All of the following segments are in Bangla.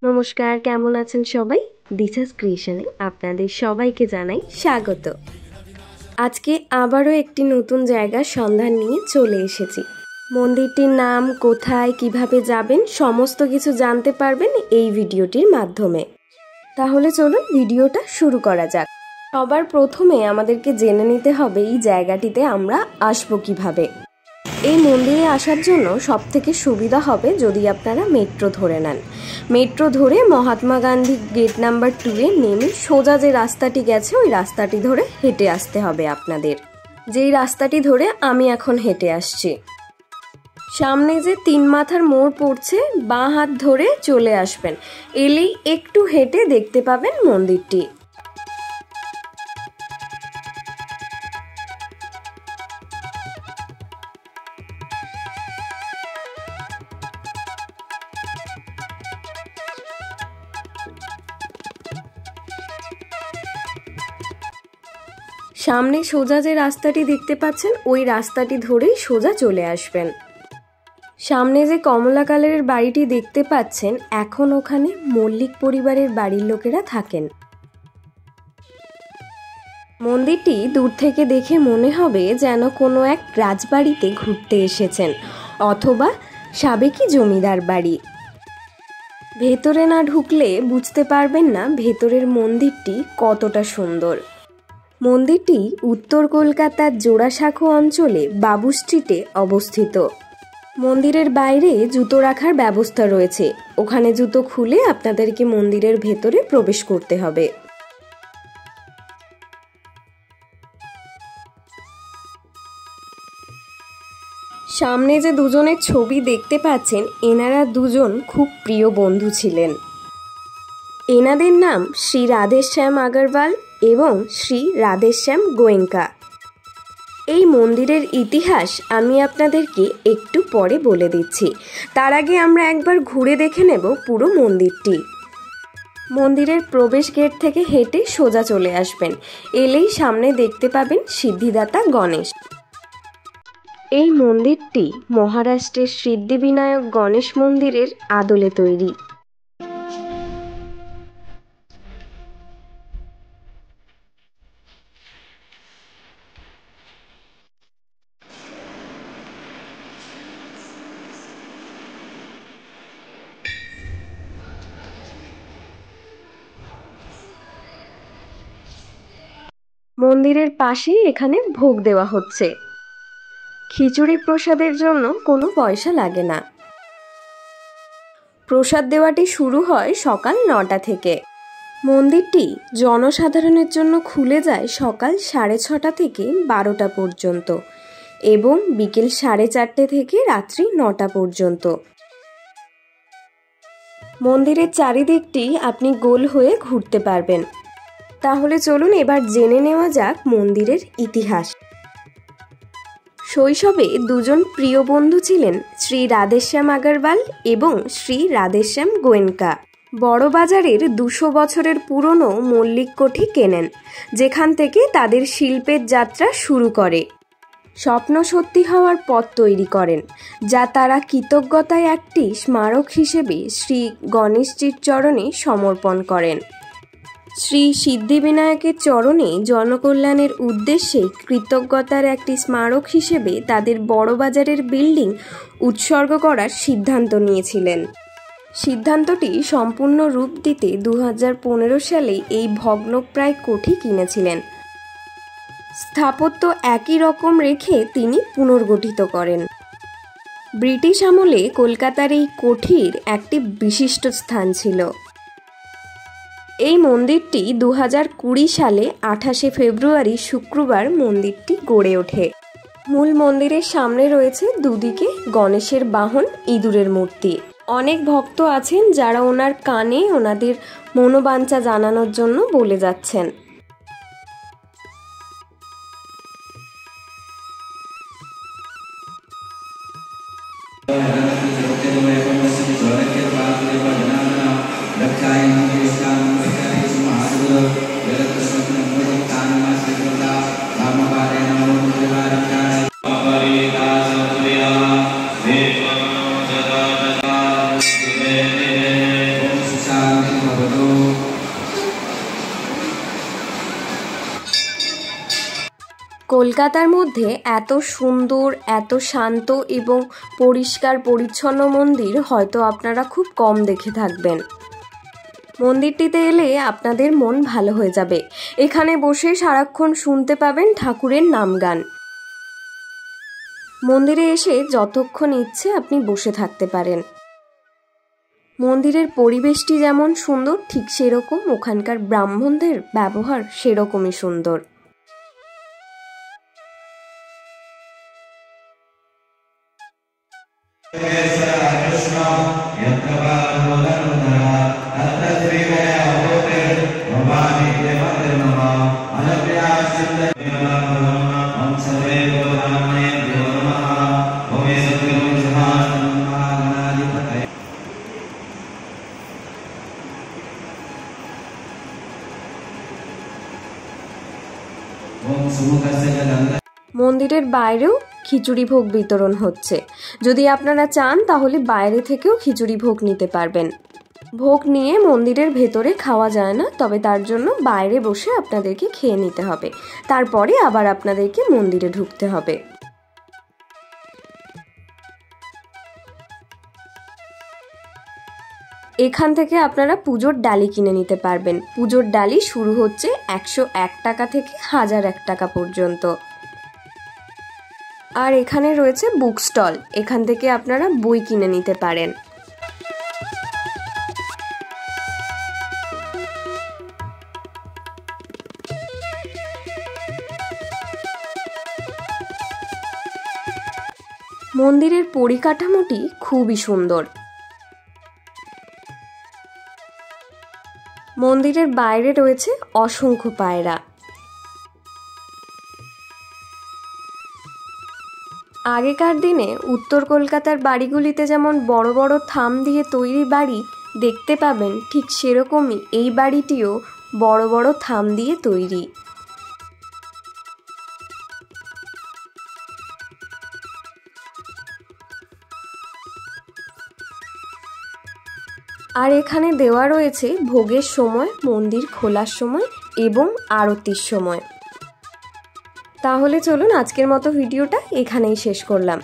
নমস্কার, কেমন আছেন সবাই? দিশাস ক্রিয়েশনে আপনাদের সবাইকে জানাই স্বাগত। আজকে আবারও একটি নতুন জায়গার সন্ধান নিয়ে চলে এসেছি। মন্দিরটির নাম, কোথায়, কিভাবে যাবেন সমস্ত কিছু জানতে পারবেন এই ভিডিওটির মাধ্যমে। তাহলে চলুন ভিডিওটা শুরু করা যাক। সবার প্রথমে আমাদেরকে জেনে নিতে হবে এই জায়গাটিতে আমরা আসবো কিভাবে। এই মন্দিরে আসার জন্য সবথেকে সুবিধা হবে যদি আপনারা মেট্রো ধরে নেন। মেট্রো ধরে মহাত্মা গান্ধী গেট নাম্বার 2-এ নেমে সোজা যে রাস্তাটি গেছে ওই রাস্তাটি ধরে হেঁটে আসতে হবে আপনাদের। যেই রাস্তাটি ধরে আমি এখন হেঁটে আসছি। সামনে যে 3 মাথার মোড় পড়ছে, বাঁ হাত ধরে চলে আসবেন। এলেই একটু হেঁটে দেখতে পাবেন মন্দিরটি। সামনে সোজা যে রাস্তাটি দেখতে পাচ্ছেন ওই রাস্তাটি ধরেই সোজা চলে আসবেন। সামনে যে কমলা কালারের বাড়িটি দেখতে পাচ্ছেন এখন ওখানে মল্লিক পরিবারের বাড়ির লোকেরা থাকেন। মন্দিরটি দূর থেকে দেখে মনে হবে যেন কোনো এক রাজবাড়িতে ঘুরতে এসেছেন অথবা সাবেকি জমিদার বাড়ি। ভেতরে না ঢুকলে বুঝতে পারবেন না ভেতরের মন্দিরটি কতটা সুন্দর। মন্দিরটি উত্তর কলকাতার জোড়াসাঁকো অঞ্চলে বাবু স্ট্রিটে অবস্থিত। মন্দিরের বাইরে জুতো রাখার ব্যবস্থা রয়েছে, ওখানে জুতো খুলে আপনাদেরকে মন্দিরের ভেতরে প্রবেশ করতে হবে। সামনে যে দুজনের ছবি দেখতে পাচ্ছেন এনারা দুজন খুব প্রিয় বন্ধু ছিলেন। এনাদের নাম শ্রী রাধেশ্যাম আগরওয়াল এবং শ্রী রাধেশ্যাম গোয়েঙ্কা। এই মন্দিরের ইতিহাস আমি আপনাদেরকে একটু পরে বলে দিচ্ছি, তার আগে আমরা একবার ঘুরে দেখে নেব পুরো মন্দিরটি। মন্দিরের প্রবেশ গেট থেকে হেঁটে সোজা চলে আসবেন। এলেই সামনে দেখতে পাবেন সিদ্ধিদাতা গণেশ। এই মন্দিরটি মহারাষ্ট্রের সিদ্ধিবিনায়ক গণেশ মন্দিরের আদলে তৈরি। মন্দিরের পাশেই এখানে ভোগ দেওয়া হচ্ছে। খিচুড়ি প্রসাদের জন্য কোনো পয়সা লাগে না। প্রসাদ দেওয়াটি শুরু হয় সকাল 9টা থেকে। মন্দিরটি জনসাধারণের জন্য খুলে যায় সকাল 6:30 থেকে 12টা পর্যন্ত এবং বিকেল 4:30 থেকে রাত্রি 9টা পর্যন্ত। মন্দিরের চারিদিকটি আপনি গোল হয়ে ঘুরতে পারবেন। তাহলে চলুন এবার জেনে নেওয়া যাক মন্দিরের ইতিহাস। শৈশবে দুজন প্রিয় বন্ধু ছিলেন শ্রী রাধেশ্যাম আগরওয়াল এবং শ্রী রাধেশ্যাম গোয়েঙ্কা। বড়বাজারের 200 বছরের পুরনো মল্লিক কোঠি কেনেন, যেখান থেকে তাদের শিল্পের যাত্রা শুরু করে। স্বপ্ন সত্যি হওয়ার পথ তৈরি করেন, যা তারা কৃতজ্ঞতায় একটি স্মারক হিসেবে শ্রী গণেশজির চরণে সমর্পণ করেন। শ্রী সিদ্ধিবিনায়কের চরণে জনকল্যাণের উদ্দেশ্যে কৃতজ্ঞতার একটি স্মারক হিসেবে তাদের বড়বাজারের বিল্ডিং উৎসর্গ করার সিদ্ধান্ত নিয়েছিলেন। সিদ্ধান্তটি সম্পূর্ণ রূপ দিতে 2015 সালে এই ভগ্নপ্রায় কোঠি কিনেছিলেন। স্থাপত্য একই রকম রেখে তিনি পুনর্গঠিত করেন। ব্রিটিশ আমলে কলকাতার এই কোঠির একটি বিশিষ্ট স্থান ছিল। এই মন্দিরটি 2020 সালে 28শে ফেব্রুয়ারি শুক্রবার মন্দিরটি গড়ে ওঠে। মূল মন্দিরের সামনে রয়েছে দুদিকে গণেশের বাহন ইঁদুরের মূর্তি। অনেক ভক্ত আছেন যারা ওনার কানে ওনাদের মনোবাঞ্ছা জানানোর জন্য বলে যাচ্ছেন। কলকাতার মধ্যে এত সুন্দর, এত শান্ত এবং পরিষ্কার পরিচ্ছন্ন মন্দির হয়তো আপনারা খুব কম দেখে থাকবেন। মন্দিরটিতে এলে আপনাদের মন ভালো হয়ে যাবে। এখানে বসে সারাক্ষণ শুনতে পাবেন ঠাকুরের নামগান। মন্দিরে এসে যতক্ষণ ইচ্ছে আপনি বসে থাকতে পারেন। মন্দিরের পরিবেশটি যেমন সুন্দর, ঠিক সেরকম ওখানকার ব্রাহ্মণদের ব্যবহার সেরকমই সুন্দর। মন্দিরের বাইরেও খিচুড়ি ভোগ বিতরণ হচ্ছে। যদি আপনারা চান তাহলে বাইরে থেকেও খিচুড়ি ভোগ নিতে পারবেন। ভোগ নিয়ে মন্দিরের ভেতরে খাওয়া যায় না, তবে তার জন্য বাইরে বসে আপনাদেরকে খেয়ে নিতে হবে। তারপরে আবার আপনাদেরকে মন্দিরে ঢুকতে হবে। এখান থেকে আপনারা পুজোর ডালি কিনে নিতে পারবেন। পুজোর ডালি শুরু হচ্ছে 101 টাকা থেকে 1001 টাকা পর্যন্ত। আর এখানে রয়েছে বুক স্টল, এখান থেকে আপনারা বই কিনে নিতে পারেন। মন্দিরের পরিকাঠামোটি খুবই সুন্দর। মন্দিরের বাইরে রয়েছে অসংখ্য পায়রা। আগেকার দিনে উত্তর কলকাতার বাড়িগুলিতে যেমন বড় বড় থাম দিয়ে তৈরি বাড়ি দেখতে পাবেন, ঠিক সেরকমই এই বাড়িটিও বড় বড় থাম দিয়ে তৈরি। আর এখানে দেওয়া রয়েছে ভোগের সময়, মন্দির খোলার সময় এবং আরতির সময়। তাহলে চলুন আজকের মতো ভিডিওটা এখানেই শেষ করলাম।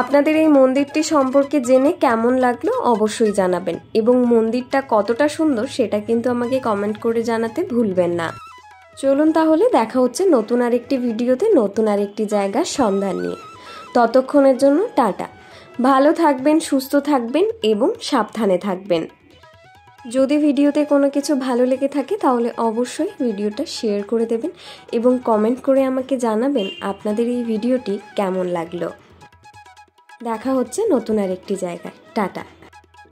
আপনাদের এই মন্দিরটি সম্পর্কে জেনে কেমন লাগলো অবশ্যই জানাবেন, এবং মন্দিরটা কতটা সুন্দর সেটা কিন্তু আমাকে কমেন্ট করে জানাতে ভুলবেন না। চলুন তাহলে দেখা হচ্ছে নতুন আরেকটি ভিডিওতে, নতুন আরেকটি জায়গার সন্ধান নিয়ে। ততক্ষণের জন্য টাটা। ভালো থাকবেন, সুস্থ থাকবেন এবং সাবধানে থাকবেন। যদি ভিডিওতে কোনো কিছু ভালো লেগে থাকে তাহলে অবশ্যই ভিডিওটা শেয়ার করে দেবেন এবং কমেন্ট করে আমাকে জানাবেন আপনাদের এই ভিডিওটি কেমন লাগলো। দেখা হচ্ছে নতুন আরেকটি জায়গায়। টাটা।